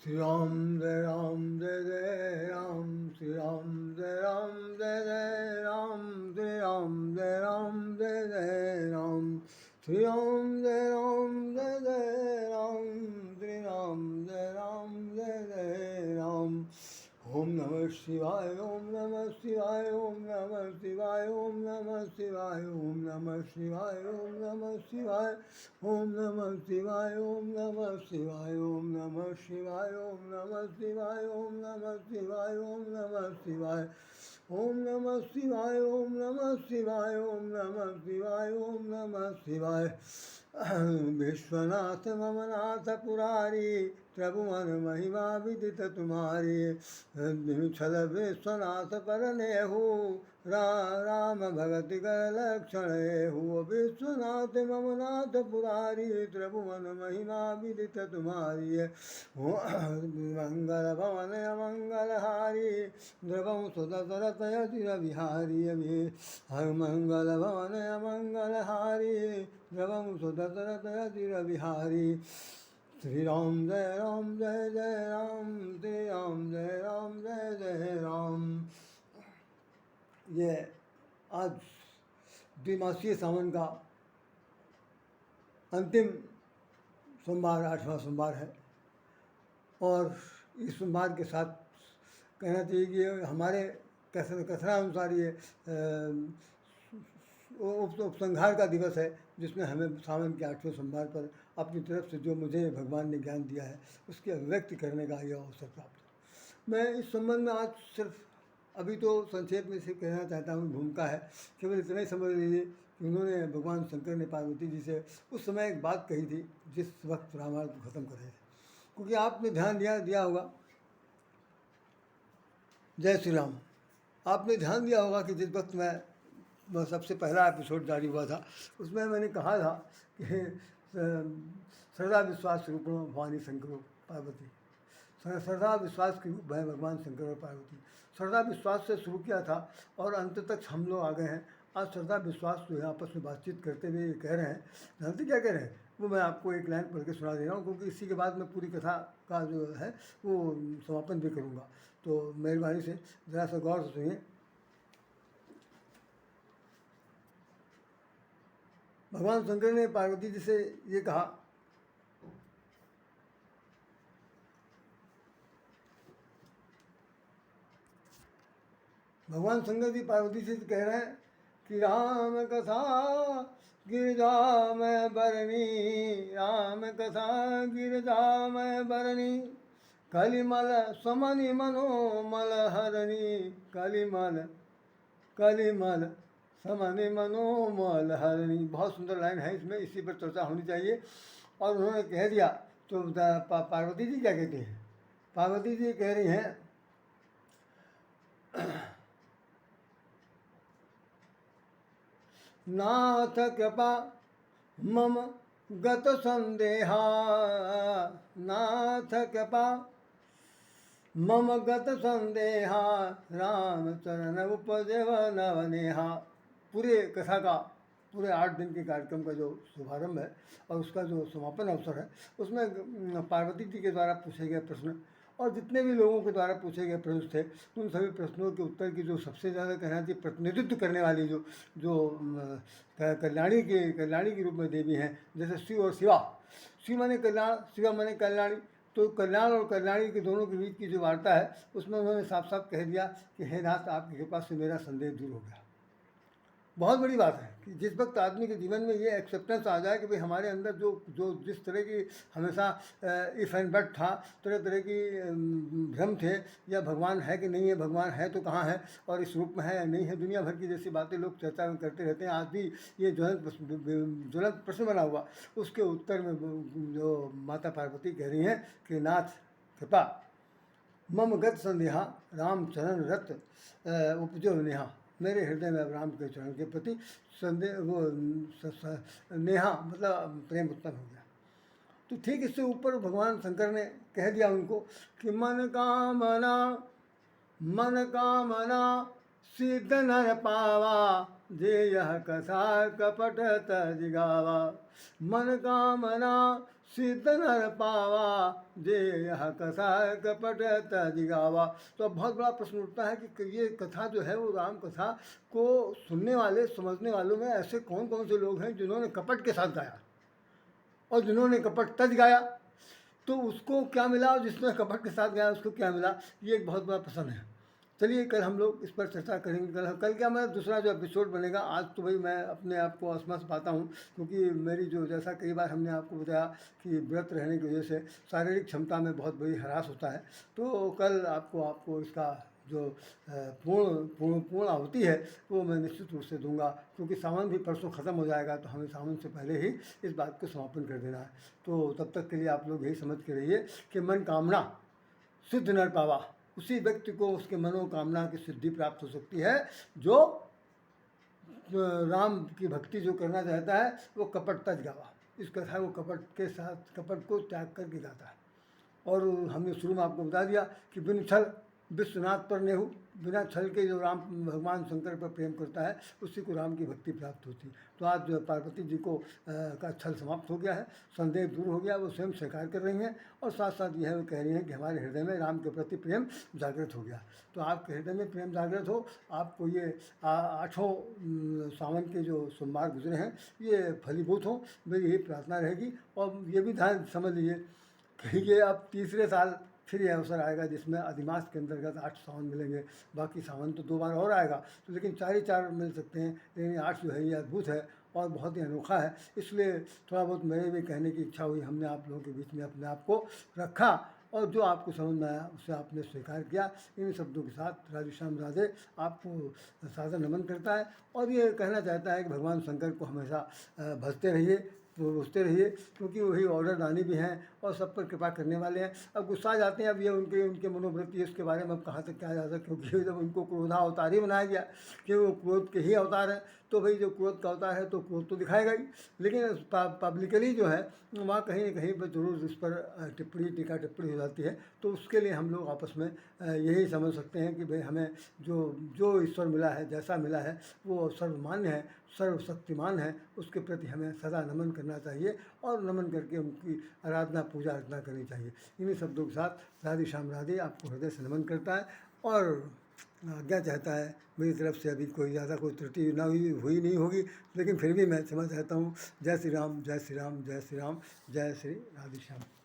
Sri Ram Jai Ram Jai Jai Ram, Sri Ram Jai Ram Jai Jai Ram, Sri Ram Jai Ram Jai Jai Ram, Sri Ram Jai Ram Jai Jai Ram, Sri Ram Jai Ram Jai Jai Ram. Om Namah Shivaya, Om Namah Shivaya, Om Namah Shivaya, Om Namah Shivaya, Om Namah Shivaya, Om Namah Shivaya, Om Namah Shivaya, Om Namah Shivaya, Om Namah Shivaya, Om Namah Shivaya, Om Namah Shivaya, Om Namah Shivaya. Om Namah Shivaya, Om Namah Shivaya, Om Namah Shivaya, Om Namah Shivaya. Vishwanath ममनाथ पुरारी, प्रभु मन महिमा विदित तुम्हारी। छल विश्वनाथ पर नेहु, राम भगति कर लक्षण हेहु। विश्वनाथ ममनाथ पुरारी, प्रभु मन महिमा विदित तुम्हारी। मंगल भवन अमंगल हारी, द्रवं सुदशरथ यति बिहारी। हर मंगल भवन अमंगल हारी, द्रवं सुदशरथ यति बिहारी। श्री राम जय राम जय जय राम, श्री राम जय राम जय जय राम। ये आज द्विमासीय सावन का अंतिम सोमवार, 8वां सोमवार है। और इस सोमवार के साथ कहना चाहिए कि हमारे कथनानुसार ये उपसंहार का दिवस है, जिसमें हमें सावन के 8वें सोमवार पर अपनी तरफ से जो मुझे भगवान ने ज्ञान दिया है उसकी अभिव्यक्ति करने का यह अवसर प्राप्त। मैं इस संबंध में आज सिर्फ अभी तो संक्षेप में से कहना चाहता हूँ, भूमिका है, केवल इतना ही समझ लीजिए कि उन्होंने भगवान शंकर ने पार्वती जी से उस समय एक बात कही थी जिस वक्त रामायण को ख़त्म कर रहे थे। क्योंकि आपने ध्यान दिया होगा, जय श्री राम, आपने ध्यान दिया होगा कि जिस वक्त मैं सबसे पहला एपिसोड जारी हुआ था उसमें मैंने कहा था कि श्रद्धा विश्वास रूप में भवानी शंकर पार्वती, श्रद्धा विश्वास के रूप है भगवान शंकर और पार्वती। श्रद्धा विश्वास से शुरू किया था और अंत तक हम लोग आ गए हैं। आज श्रद्धा विश्वास जो है आपस में बातचीत करते हुए ये कह रहे हैं, जानते क्या कह रहे हैं, वो मैं आपको एक लाइन पढ़ के सुना दे रहा हूँ, क्योंकि इसी के बाद मैं पूरी कथा का जो है वो समापन भी करूँगा। तो मेहरबानी से ज़रा सा गौर से सुनिए। भगवान शंकर ने पार्वती जी से ये कहा, भगवान शंकर जी पार्वती से कह रहे हैं कि राम कथा गिरजा में बरनी, राम कथा गिरजा में बरनी, कलिमल समनि मनोमल हरणी, कलिमल समनि मनोमल हरणी। बहुत सुंदर लाइन है, इसमें इसी पर चर्चा होनी चाहिए। और उन्होंने कह दिया तो पार्वती जी क्या कहती हैं, पार्वती जी कह रही हैं नाथ कृपा मम गत संदेहा, नाथ कृपा मम गत संदेहा, राम चरण उपदेव नवनेहा। पूरे कथा का, पूरे 8 दिन के कार्यक्रम का जो शुभारंभ है और उसका जो समापन अवसर है, उसमें पार्वती जी के द्वारा पूछे गए प्रश्न और जितने भी लोगों के द्वारा पूछे गए प्रश्न थे, उन सभी प्रश्नों के उत्तर की जो सबसे ज़्यादा कहना चाहिए प्रतिनिधित्व करने वाली जो कल्याणी के रूप में देवी हैं, जैसे शिव और शिवा। शिव माने कल्याण, शिवा माने कल्याणी। तो कल्याण और कल्याणी के दोनों के बीच की जो वार्ता है उसमें उन्होंने साफ साफ कह दिया कि हे नाथ, आपकी कृपा से मेरा संदेह दूर हो गया। बहुत बड़ी बात है कि जिस वक्त आदमी के जीवन में ये एक्सेप्टेंस आ जाए कि भाई हमारे अंदर जो जिस तरह की हमेशा इफ़ एंड बट था, तरह तरह की भ्रम थे, या भगवान है कि नहीं है, भगवान है तो कहाँ है और इस रूप में है या नहीं है, दुनिया भर की जैसी बातें लोग चर्चा में करते रहते हैं। आज भी ये ज्वलंत प्रश्न बना हुआ, उसके उत्तर में जो माता पार्वती कह रही हैं कि नाथ कृपा मम गत संदेहा, राम चरण रत उपजो नेहा। मेरे हृदय में अब राम के चरण के प्रति संदेह वो नेहा मतलब प्रेम उत्पन्न हो गया। तो ठीक इससे ऊपर भगवान शंकर ने कह दिया उनको कि मन कामना सिद्ध नर पावा, जे यह कथा कपट तज गावा। मन कामना सिद्ध नर पावा जे यह कथा कपट तज गावा। तो अब बहुत बड़ा प्रश्न उठता है कि ये कथा जो है वो राम कथा को सुनने वाले समझने वालों में ऐसे कौन कौन से लोग हैं जिन्होंने कपट के साथ गाया और जिन्होंने कपट तज गाया, तो उसको क्या मिला और जिसने कपट के साथ गाया उसको क्या मिला, ये एक बहुत बड़ा प्रश्न है। चलिए कल हम लोग इस पर चर्चा करेंगे। कल क्या मैं दूसरा जो एपिसोड बनेगा, आज तो भाई मैं अपने आप को असमंजस पाता हूँ, क्योंकि मेरी जो जैसा कई बार हमने आपको बताया कि व्रत रहने की वजह से शारीरिक क्षमता में बहुत बड़ी ह्रास होता है। तो कल आपको इसका जो पूर्ण आहुति है वो मैं निश्चित रूप से दूंगा, क्योंकि सावन भी परसों ख़त्म हो जाएगा, तो हमें सावन से पहले ही इस बात को समापन कर देना है। तो तब तक के लिए आप लोग यही समझ के रहिए कि मन कामना सिद्ध नर पावा, उसी व्यक्ति को उसके मनोकामना की सिद्धि प्राप्त हो सकती है जो राम की भक्ति जो करना चाहता है वो कपट तज गावा। इस कथा को कपट के साथ, कपट को त्याग करके गाता है। और हमने शुरू में आपको बता दिया कि बिन छल विश्वनाथ पर नेहू, बिना छल के जो राम भगवान शंकर पर प्रेम करता है उसी को राम की भक्ति प्राप्त होती है। तो आज जो पार्वती जी को का छल समाप्त हो गया है, संदेह दूर हो गया, वो स्वयं स्वीकार कर रही हैं और साथ साथ यह वो कह रही हैं कि हमारे हृदय में राम के प्रति प्रेम जागृत हो गया। तो आपके हृदय में प्रेम जागृत हो, आपको ये आठों सावन के जो सोमवार गुजरे हैं ये फलीभूत हों, मेरी यही प्रार्थना रहेगी। और ये भी ध्यान समझ लीजिए कि ये अब तीसरे साल फिर यह अवसर आएगा जिसमें अधिमास के अंतर्गत 8 सावन मिलेंगे। बाकी सावन तो 2 बार और आएगा, तो लेकिन 4 ही 4 मिल सकते हैं, लेकिन 8 जो है ये अद्भुत है और बहुत ही अनोखा है। इसलिए थोड़ा बहुत मेरे भी कहने की इच्छा हुई, हमने आप लोगों के बीच में अपने आप को रखा और जो आपको समझ में आया उसे आपने स्वीकार किया। इन शब्दों के साथ राधे श्याम राधे आपको सादर नमन करता है और ये कहना चाहता है कि भगवान शंकर को हमेशा भजते रहिए, पूछते रहिए, क्योंकि वही ऑर्डर दानी भी हैं और सब पर कृपा करने वाले हैं। अब गुस्सा जाते हैं, अब ये उनके मनोवृत्ति है, इसके बारे में अब कहाँ तक क्या जा सकता, क्योंकि जब उनको क्रोधावतार ही बनाया गया कि वो क्रोध के ही अवतार हैं, तो भाई जो क्रोध का अवतार है तो क्रोध तो दिखाएगा ही। लेकिन पब्लिकली जो है वहाँ कहीं न कहीं पर जरूर इस पर टीका टिप्पणी हो जाती है। तो उसके लिए हम लोग आपस में यही समझ सकते हैं कि भाई हमें जो ईश्वर मिला है, जैसा मिला है वो सर्वमान्य है, सर्वशक्तिमान है, उसके प्रति हमें सदा नमन करना चाहिए और नमन करके उनकी आराधना पूजा अर्चना करनी चाहिए। इन्हीं शब्दों के साथ राधे श्याम राधे आपको हृदय से नमन करता है और आज्ञा चाहता है। मेरी तरफ से अभी कोई ज़्यादा कोई त्रुटि ना हुई नहीं होगी, लेकिन फिर भी मैं क्षमा चाहता हूँ। जय श्री राम, जय श्री राम, जय श्री राम, जय श्री राधे श्याम।